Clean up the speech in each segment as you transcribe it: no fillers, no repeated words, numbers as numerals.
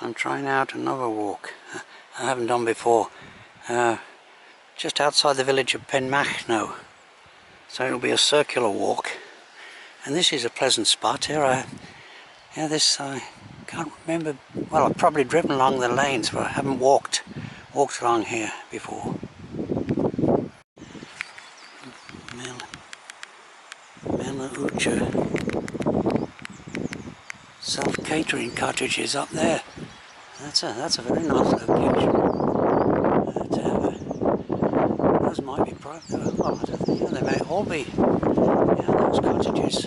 I'm trying out another walk I haven't done before, just outside the village of Penmachno. So it'll be a circular walk, and this is a pleasant spot here. I can't remember. Well, I've probably driven along the lanes, but I haven't walked along here before. Self-catering cottages up there. That's a very nice location. Those might be private. Well, they may all be. Those cottages.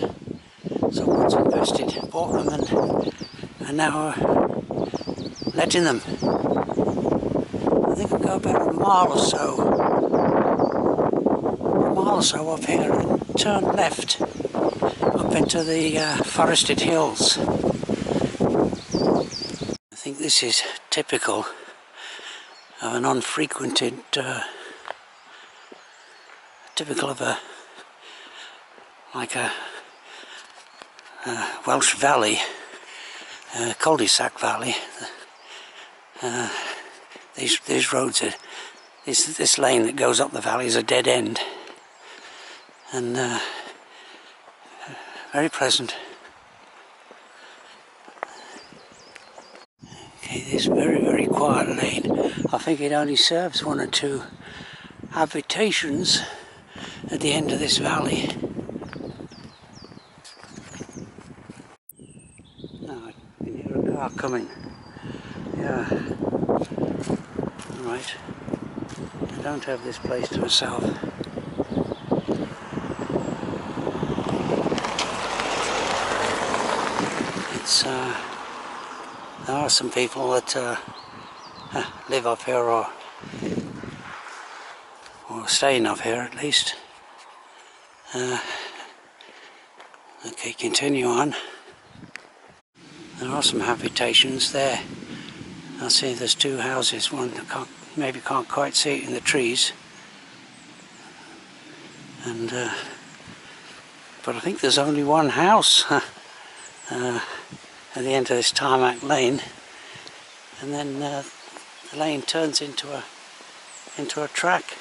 Someone's invested, bought them, and now letting them. I think I'll go about a mile or so up here and turn left up into the forested hills. I think this is typical of an unfrequented, typical of a Welsh valley, cul-de-sac valley. These roads are, this lane that goes up the valley is a dead end, and very pleasant. Okay, this very quiet lane, I think it only serves one or two habitations at the end of this valley. I can hear a car coming. Yeah. Right. I don't have this place to myself. It's there are some people that live up here, or staying up here at least. Okay, continue on. There are some habitations there. I see there's two houses. One maybe can't quite see it in the trees, and but I think there's only one house at the end of this tarmac lane, and then the lane turns into a track.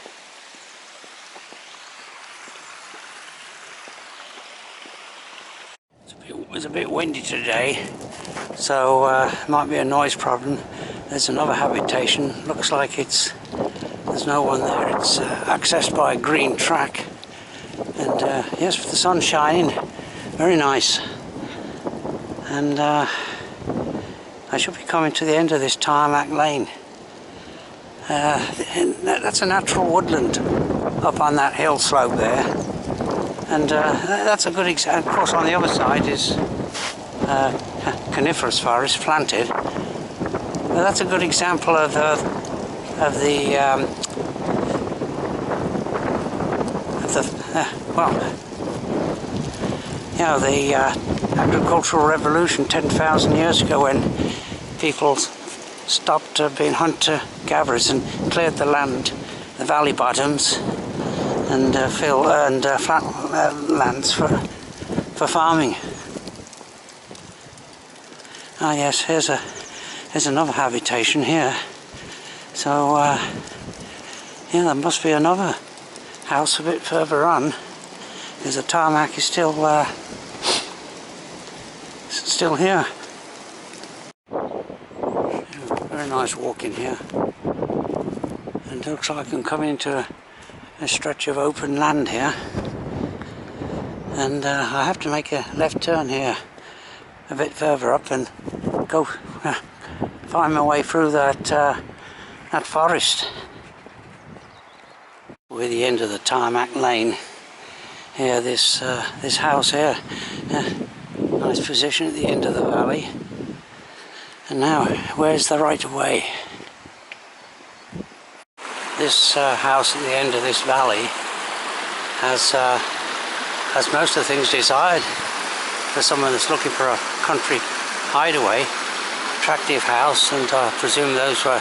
It's a bit windy today, so might be a noise problem. There's another habitation. Looks like there's no one there. It's accessed by a green track, and yes, with the sun shining, very nice. And I should be coming to the end of this tarmac lane. And that's a natural woodland up on that hill slope there, and that's a good example. Of course, on the other side is coniferous forest planted. But that's a good example of the agricultural revolution 10,000 years ago, when people stopped being hunter-gatherers and cleared the land, the valley bottoms, and flat lands for farming. Ah yes, here's another habitation here. So yeah, there must be another house a bit further on, because the tarmac is still here. Very nice walk in here, and it looks like I'm coming into a stretch of open land here, and I have to make a left turn here a bit further up and go find my way through that forest. We're at the end of the tarmac lane here. This house here, nice position at the end of the valley. And now, where's the right of way? This house at the end of this valley has most of the things desired for someone that's looking for a country hideaway. Attractive house, and I presume those were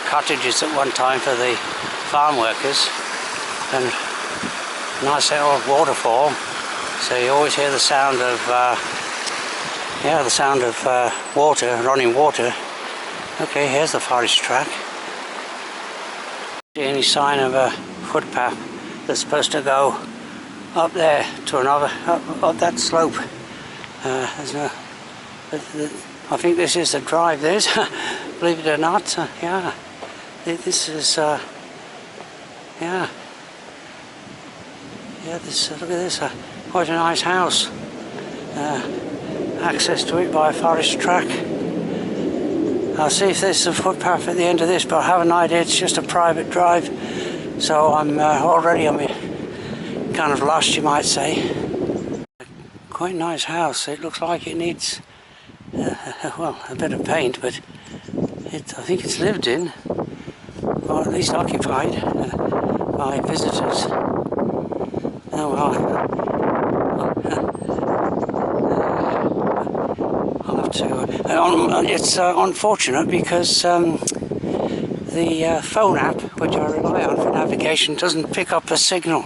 cottages at one time for the farm workers, and nice little waterfall, so you always hear the sound of water, running water, Okay, here's the forest track. See any sign of a footpath that's supposed to go up there to another, up that slope. There's no, I think this is the drive, this, believe it or not. Yeah, this is, yeah, this, look at this, quite a nice house. Access to it by a forest track. I'll see if there's a footpath at the end of this, but I have an idea it's just a private drive. So I'm already, kind of lost, you might say. Quite a nice house. It looks like it needs, well, a bit of paint, but I think it's lived in, or at least occupied by visitors. Oh well. I'll have to. It's unfortunate because the phone app, which I rely on for navigation, doesn't pick up a signal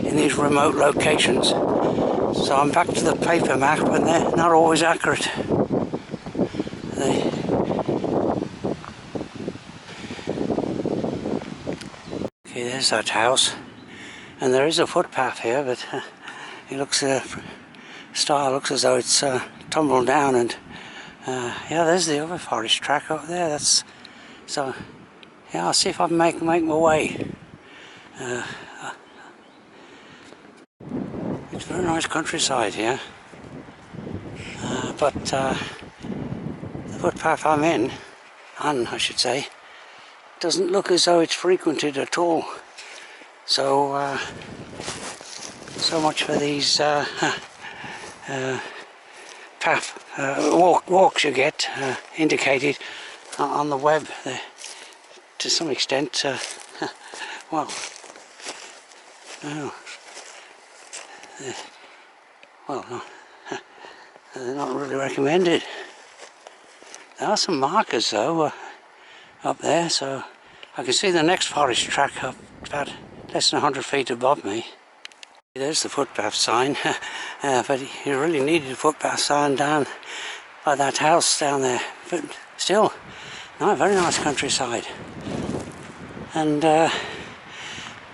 in these remote locations. So I'm back to the paper map, and they're not always accurate. Okay, there's that house, and there is a footpath here, but it looks style looks as though it's tumbled down, and yeah, there's the other forest track up there. That's so. Yeah, I'll see if I can make my way. It's a very nice countryside here, but the footpath I'm in, I should say, doesn't look as though it's frequented at all. So, so much for these walks you get indicated on the web. To some extent, well, no. Well, no, they're not really recommended. There are some markers though up there, so I can see the next forest track up about less than 100 feet above me. There's the footpath sign, but you really needed a footpath sign down by that house down there. But still, no, very nice countryside. And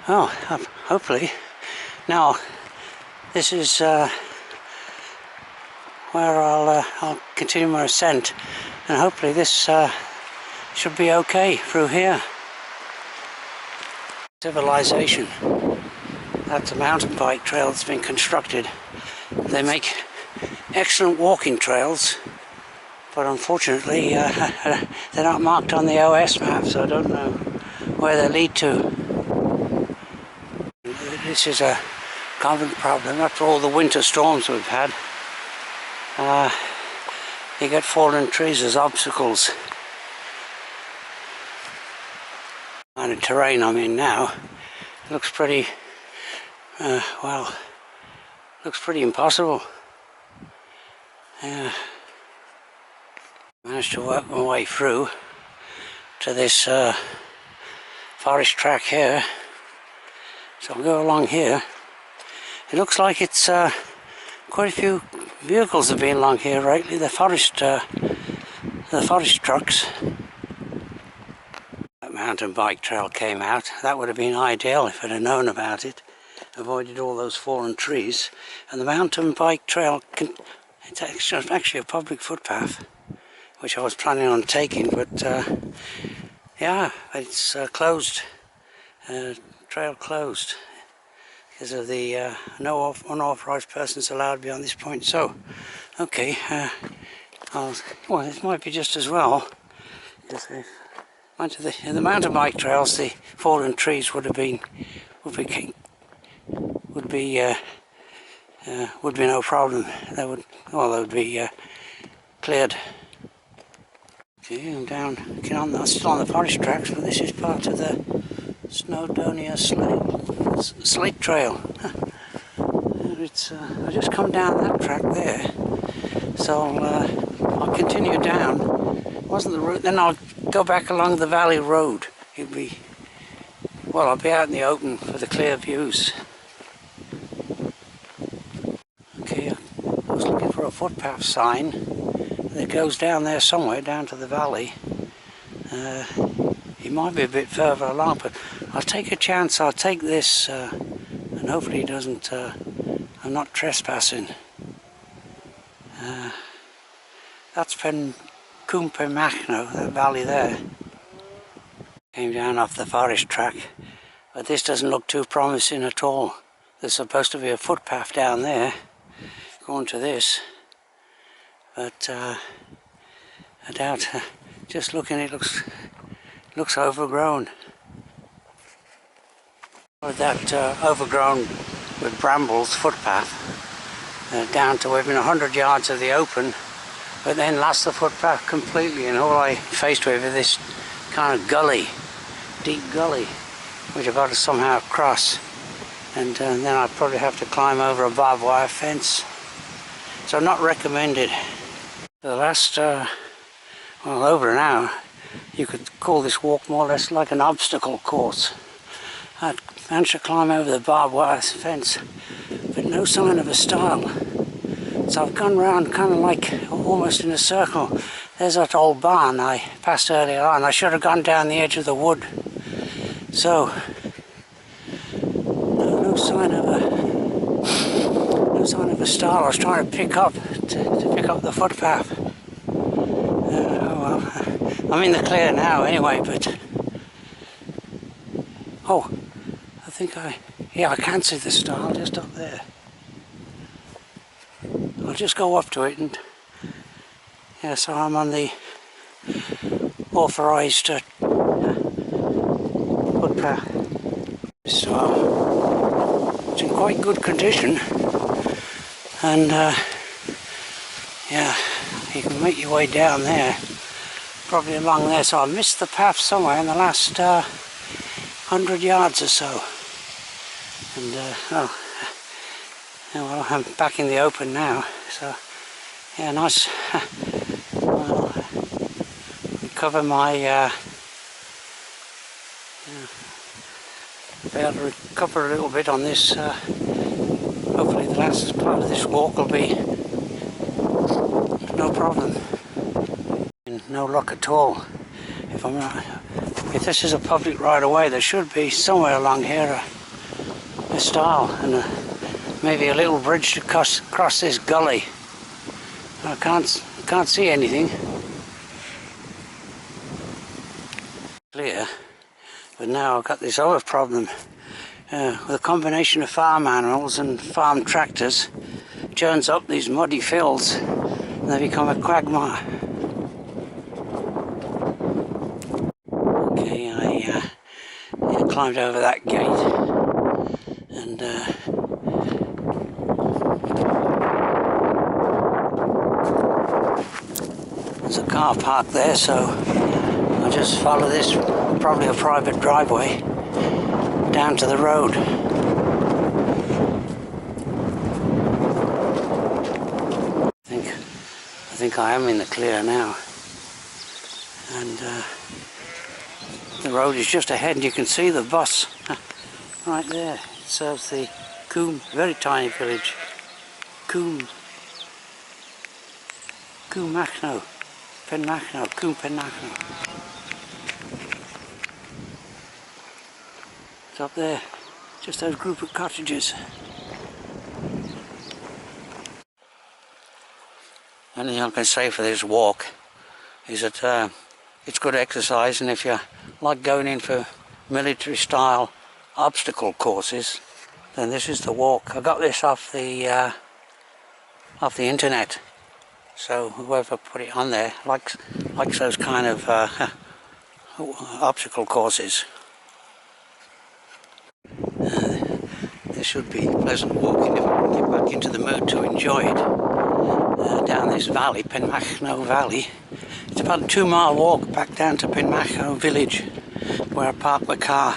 well, hopefully now. This is where I'll continue my ascent, and hopefully this should be okay through here. Civilization. That's a mountain bike trail that's been constructed. They make excellent walking trails, but unfortunately they're not marked on the OS map, so I don't know where they lead to. This is a common problem after all the winter storms we've had. You get fallen trees as obstacles. The kind of terrain I'm in now looks pretty, well, looks pretty impossible. Yeah. Managed to work my way through to this forest track here. So I'll go along here. It looks like it's quite a few vehicles have been along here lately. The forest trucks. That mountain bike trail came out. That would have been ideal if I'd have known about it. Avoided all those fallen trees. And the mountain bike trail, it's actually a public footpath, which I was planning on taking, but yeah, it's closed. Trail closed. Because of the no unauthorised persons allowed beyond this point. So, okay, well, this might be just as well. Onto the mountain bike trails, the fallen trees would be no problem. They would be cleared. Okay, I'm down. I'm still on the forest tracks, but this is part of the Snowdonia slate trail. I just come down that track there, so I'll continue down. Wasn't the route? Then I'll go back along the valley road. I'll be out in the open for the clear views. Okay, I was looking for a footpath sign that goes down there somewhere, down to the valley. He might be a bit further along, but I'll take a chance. I'll take this, and hopefully he doesn't. I'm not trespassing. That's Penmachno, that valley there. Came down off the forest track, but this doesn't look too promising at all. There's supposed to be a footpath down there going to this, but I doubt. Just looking, it looks overgrown. That overgrown with brambles footpath down to within 100 yards of the open, but then lost the footpath completely, and all I faced with is this kind of gully, deep gully, which I've got to somehow cross, and then I'd probably have to climb over a barbed wire fence. So not recommended. For the last, well, over an hour, you could call this walk more or less like an obstacle course. I'd managed to climb over the barbed wire fence, but no sign of a stile. So I've gone round kind of like almost in a circle. There's that old barn I passed earlier on. I should have gone down the edge of the wood. So no sign of a stile. I was trying to pick up the footpath. Oh well, I'm in the clear now anyway. But oh, I think I can see the stile just up there. I'll just go up to it, and yeah, so I'm on the authorised footpath. So it's in quite good condition, and yeah, you can make your way down there, probably along there. So I missed the path somewhere in the last 100 yards or so, and oh. Well, I'm back in the open now, so yeah, nice. Well, recover my be able to recover a little bit on this. Hopefully the last part of this walk will be no problem. And no luck at all. If this is a public right of way, there should be somewhere along here a stile and maybe a little bridge to cross this gully. I can't see anything clear, but now I've got this other problem with a combination of farm animals and farm tractors. Churns up these muddy fills and they become a quagmire. Okay, I climbed over that gate, and there's a car park there, so I'll just follow this, probably a private driveway, down to the road. I think I am in the clear now, and the road is just ahead, and you can see the bus right there. It serves the very tiny village, Penmachno. It's up there, just those group of cottages. Anything I can say for this walk is that it's good exercise, and if you like going in for military style obstacle courses, then this is the walk. I got this off the internet, so whoever put it on there likes those kind of obstacle courses. This should be pleasant walking if I can get back into the mood to enjoy it. Down this valley, Penmachno Valley. It's about a 2-mile walk back down to Penmachno village, where I parked my car.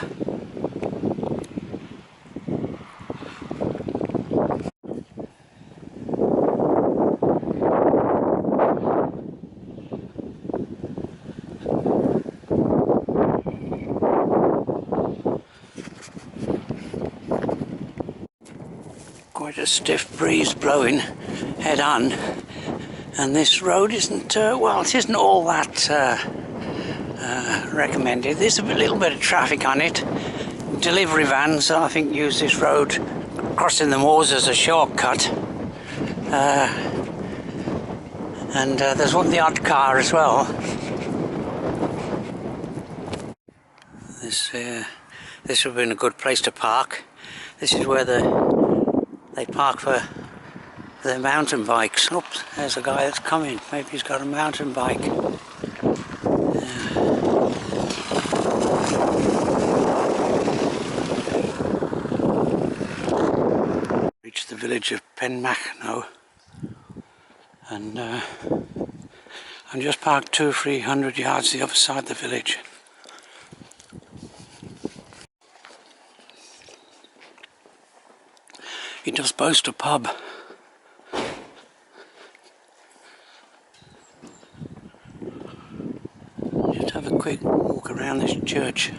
Quite a stiff breeze blowing head on, And this road isn't, well, it isn't all that recommended. There's a little bit of traffic on it. Delivery vans, I think, use this road, crossing the moors as a shortcut. And there's the odd car as well. This would have been a good place to park. This is where they park for their mountain bikes. Oops, there's a guy that's coming. Maybe he's got a mountain bike. Reached the village of Penmachno, and I'm just parked 200 or 300 yards the other side of the village. It does boast a pub. Just have a quick walk around this church.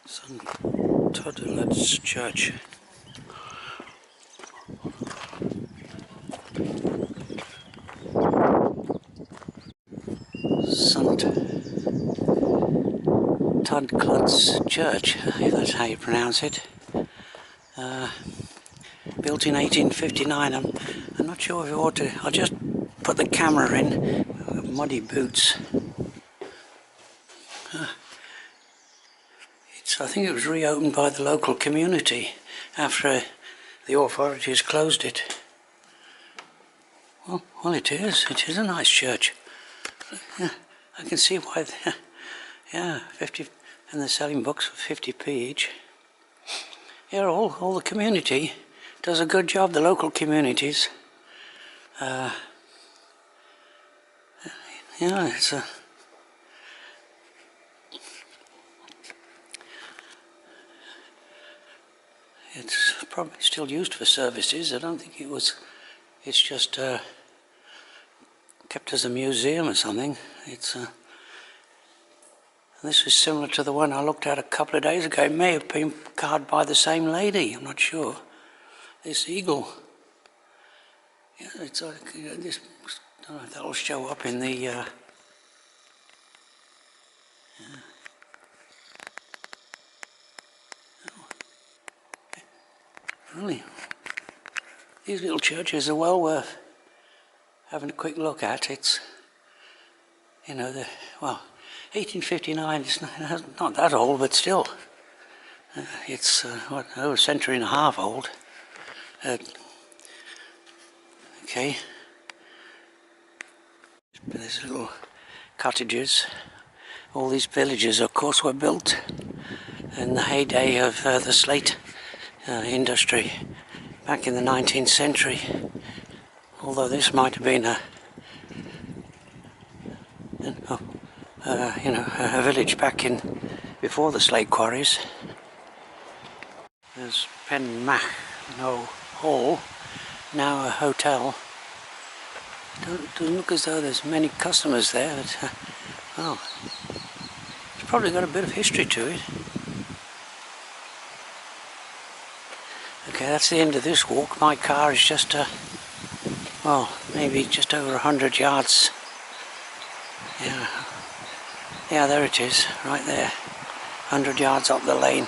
St. Toddler's Church. St. Toddler's Church, if that's how you pronounce it. Built in 1859. I'm not sure if you ought to. I'll just put the camera in. Muddy boots. I think it was reopened by the local community after the authorities closed it. Well, it is. It is a nice church. Yeah, I can see why. Yeah, 50, and they're selling books for 50p each. Yeah, all the community does a good job. The local communities. Yeah, it's a. It's probably still used for services. I don't think it was. It's just kept as a museum or something. It's. This is similar to the one I looked at a couple of days ago. It may have been carved by the same lady. I'm not sure. This eagle. Yeah, it's like this. I don't know if that'll show up in the. Yeah. Really, these little churches are well worth having a quick look at. It's, you know, 1859 is not that old, but still, it's a century and a half old. Okay, there's little cottages. All these villages, of course, were built in the heyday of the slate industry back in the 19th century. Although this might have been a village back in before the slate quarries. There's Penmachno Hall, now a hotel. Doesn't look as though there's many customers there, but well, it's probably got a bit of history to it. Okay, that's the end of this walk. My car is just, well, maybe just over 100 yards. Yeah, there it is, right there. 100 yards up the lane.